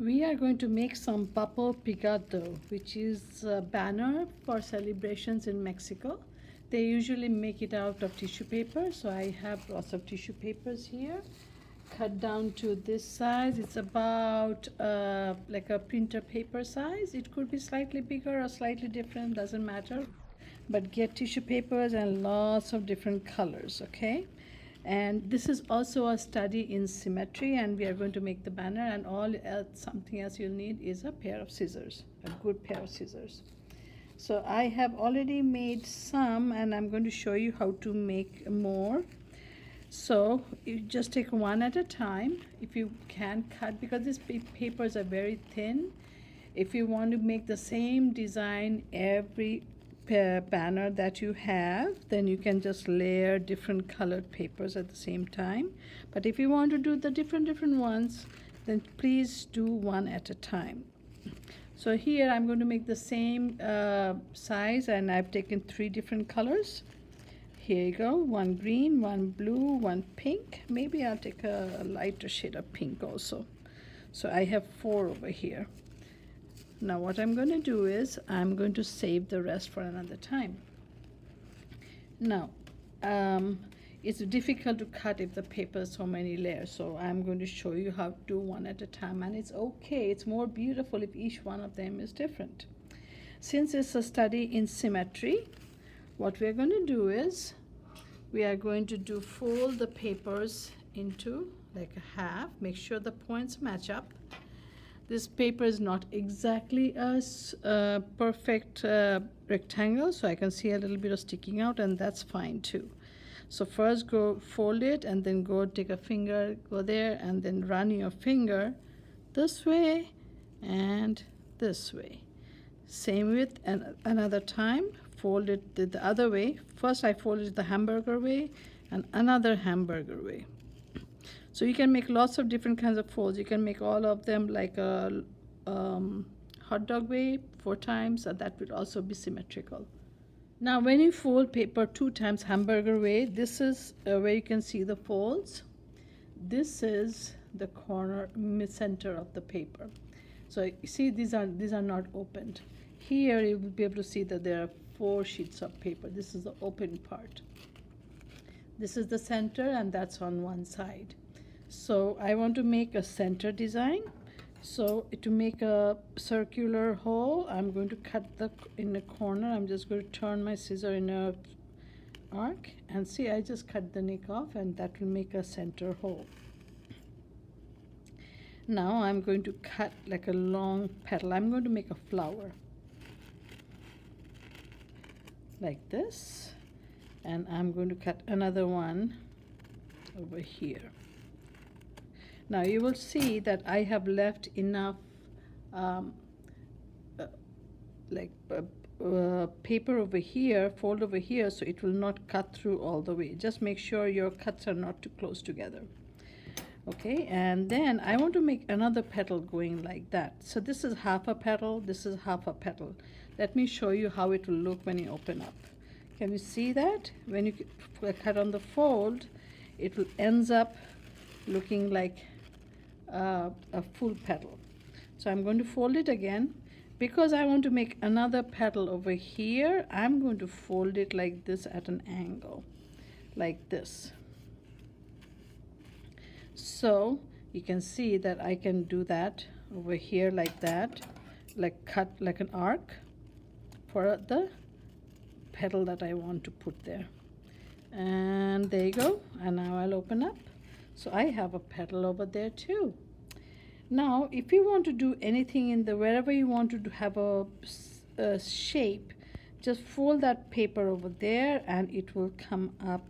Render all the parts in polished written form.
We are going to make some Papel Picado, which is a banner for celebrations in Mexico. They usually make it out of tissue paper, so I have lots of tissue papers here. Cut down to this size. It's about like a printer paper size. It could be slightly bigger or slightly different, doesn't matter. But get tissue papers and lots of different colors, okay? And this is also a study in symmetry, and we are going to make the banner, and all else, something else you'll need is a pair of scissors, a good pair of scissors. So I have already made some, and I'm going to show you how to make more. So you just take one at a time. If you can cut, because these papers are very thin, if you want to make the same design every banner that you have, then you can just layer different colored papers at the same time. But if you want to do the different ones, then please do one at a time. So here I'm going to make the same size, and I've taken 3 different colors. Here you go, one green, one blue, one pink. Maybe I'll take a lighter shade of pink also. So I have 4 over here. Now what I'm going to do is I'm going to save the rest for another time. Now it's difficult to cut if the paper is so many layers, so I'm going to show you how to do one at a time, and it's okay. It's more beautiful if each one of them is different. Since it's a study in symmetry, what we're going to do is we are going to fold the papers into like a half. Make sure the points match up. This paper is not exactly a perfect rectangle, so I can see a little bit of sticking out, and that's fine too. So first go fold it, and then go take a finger, go there, and then run your finger this way and this way. Same with another time, fold it the other way. First I folded it the hamburger way and another hamburger way. So you can make lots of different kinds of folds. You can make all of them like a hot dog way 4 times, and that would also be symmetrical. Now when you fold paper 2 times hamburger way, this is where you can see the folds. This is the corner center of the paper. So you see these are not opened. Here you will be able to see that there are 4 sheets of paper. This is the open part. This is the center, and that's on one side. So I want to make a center design. So to make a circular hole, I'm going to cut in the corner. I'm just going to turn my scissor in a arc, and see, I just cut the nick off, and that will make a center hole. Now I'm going to cut like a long petal. I'm going to make a flower like this, and I'm going to cut another one over here. Now you will see that I have left enough paper over here, fold over here, so it will not cut through all the way. Just make sure your cuts are not too close together. Okay, and then I want to make another petal going like that. So this is half a petal, this is half a petal. Let me show you how it will look when you open up. Can you see that? When you cut on the fold, it will ends up looking like a full petal. So I'm going to fold it again. Because I want to make another petal over here, I'm going to fold it like this at an angle, like this. So you can see that I can do that over here like that, like cut like an arc for the petal that I want to put there. And there you go. And now I'll open up. So I have a petal over there too. Now if you want to do anything in the wherever you want to have a shape, just fold that paper over there, and it will come up,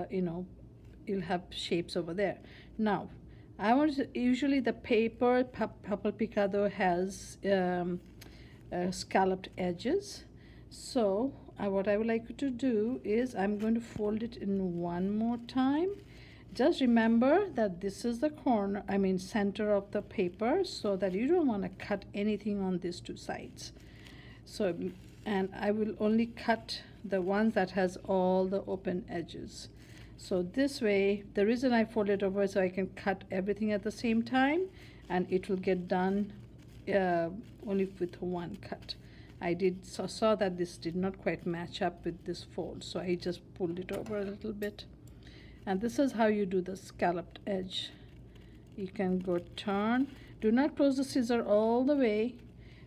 you'll have shapes over there. Now I want to, usually the paper Papel Picado has scalloped edges. So what I would like you to do is I'm going to fold it in one more time. Just remember that this is the corner, center of the paper, so that you don't want to cut anything on these 2 sides. So, and I will only cut the ones that has all the open edges. So this way, the reason I fold it over is so I can cut everything at the same time, and it will get done only with one cut. I saw that this did not quite match up with this fold, so I just pulled it over a little bit. And this is how you do the scalloped edge. You can go turn. Do not close the scissor all the way.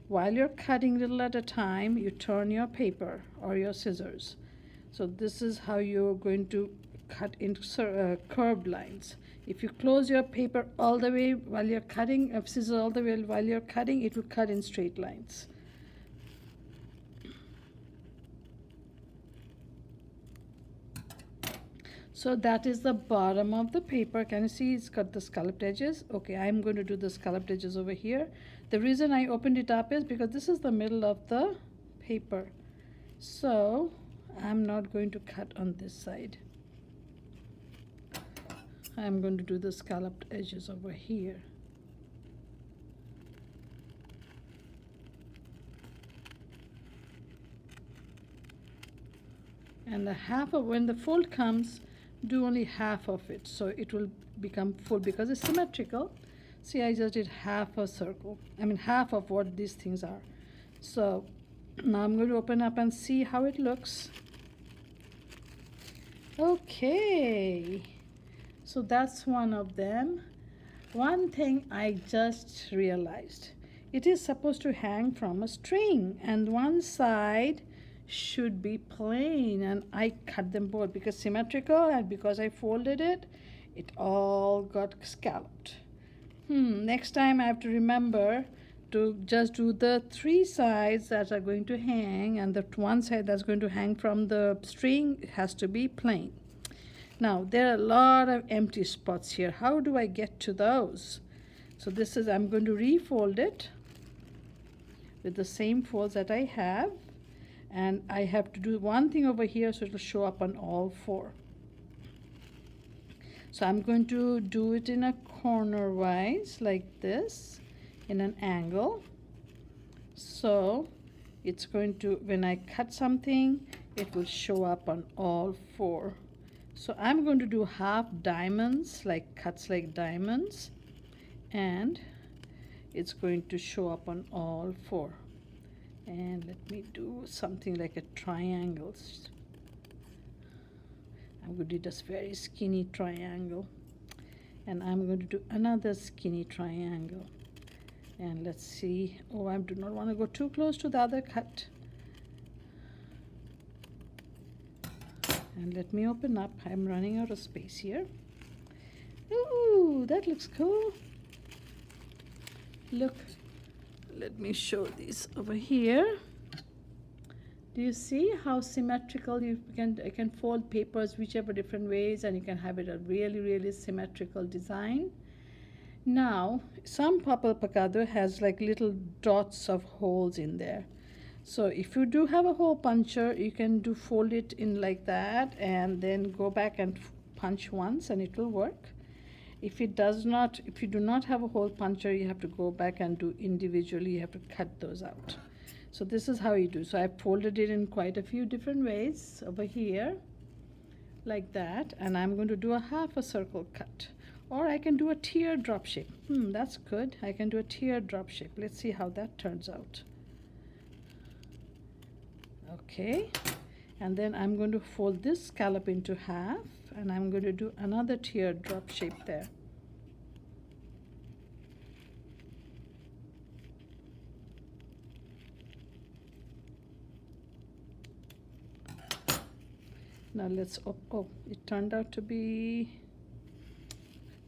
While you're cutting little at a time, you turn your paper or your scissors. So this is how you're going to cut into curved lines. If you close your paper all the way while you're cutting, scissors all the way while you're cutting, it will cut in straight lines. So that is the bottom of the paper. Can you see it's got the scalloped edges? Okay, I'm going to do the scalloped edges over here. The reason I opened it up is because this is the middle of the paper. So I'm not going to cut on this side. I'm going to do the scalloped edges over here. And when the fold comes, do only half of it, so it will become full because it's symmetrical. See, I just did half a circle. I mean half of what these things are. So now I'm going to open up and see how it looks. Okay, so that's one of them. One thing I just realized, it is supposed to hang from a string, and one side should be plain, and I cut them both because symmetrical, and because I folded it, it all got scalloped. Next time I have to remember to just do the 3 sides that are going to hang, and the one side that's going to hang from the string has to be plain. Now there are a lot of empty spots here. How do I get to those? So I'm going to refold it with the same folds that I have. And I have to do one thing over here so it will show up on all 4. So I'm going to do it in a corner wise like this, in an angle. So it's going to, when I cut something, it will show up on all 4. So I'm going to do half diamonds, like cuts like diamonds, and it's going to show up on all 4. And let me do something like a triangle. I'm going to do this very skinny triangle, and I'm going to do another skinny triangle. And let's see. Oh, I do not want to go too close to the other cut. And let me open up. I'm running out of space here. Ooh, that looks cool. Look. Let me show these over here. Do you see how symmetrical I can fold papers whichever different ways, and you can have it a really, really symmetrical design. Now, some Papel Picado has like little dots of holes in there. So if you do have a hole puncher, you can fold it in like that and then go back and punch once and it will work. If you do not have a hole puncher, you have to go back and do individually. You have to cut those out. So this is how you do. So I folded it in quite a few different ways over here, like that. And I'm going to do a half a circle cut. Or I can do a teardrop shape. That's good. I can do a teardrop shape. Let's see how that turns out. Okay. And then I'm going to fold this scallop into half, and I'm going to do another teardrop shape there. Now let's, oh, it turned out to be,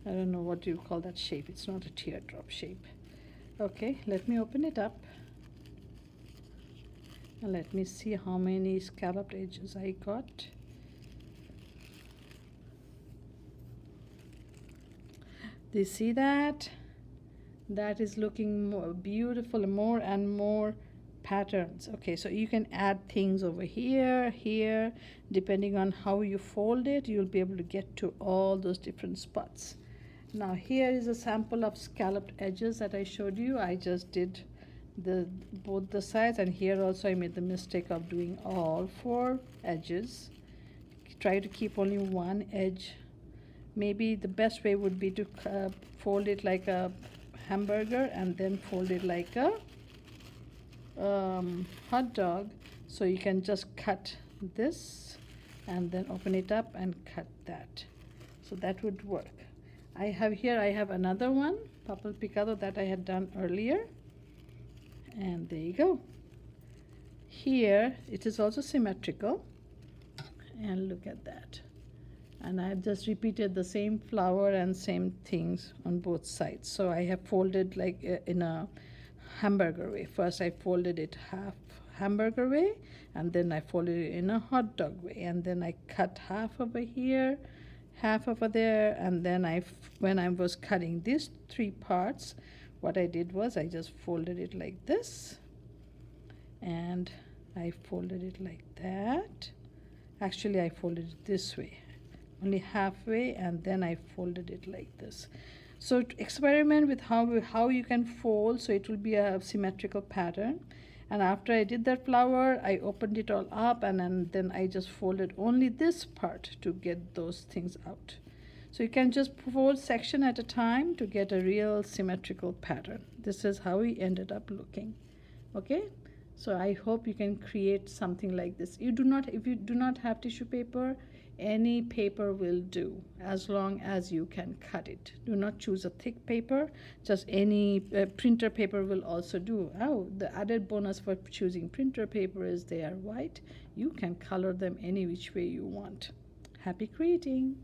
I don't know, what do you call that shape? It's not a teardrop shape. Okay, let me open it up. And let me see how many scalloped edges I got. Do you see that? That is looking more beautiful, more and more patterns. Okay, so you can add things over here, here. Depending on how you fold it, you'll be able to get to all those different spots. Now here is a sample of scalloped edges that I showed you. I just did both the sides, and here also I made the mistake of doing all 4 edges. Try to keep only one edge. Maybe the best way would be to fold it like a hamburger and then fold it like a hot dog. So you can just cut this and then open it up and cut that. So that would work. I have another one, Papel Picado, that I had done earlier. And there you go. Here it is also symmetrical. And look at that. And I have just repeated the same flower and same things on both sides. So I have folded like in a hamburger way. First I folded it half hamburger way, and then I folded it in a hot dog way, and then I cut half over here, half over there, and then when I was cutting these three parts, what I did was I just folded it like this, and I folded it like that. Actually, I folded it this way, only halfway, and then I folded it like this. So to experiment with how you can fold so it will be a symmetrical pattern. And after I did that flower, I opened it all up, and then I just folded only this part to get those things out. So you can just fold section at a time to get a real symmetrical pattern. This is how we ended up looking. Okay, so I hope you can create something like this. If you do not have tissue paper, any paper will do as long as you can cut it. Do not choose a thick paper, just any printer paper will also do. Oh, the added bonus for choosing printer paper is they are white. You can color them any which way you want. Happy creating!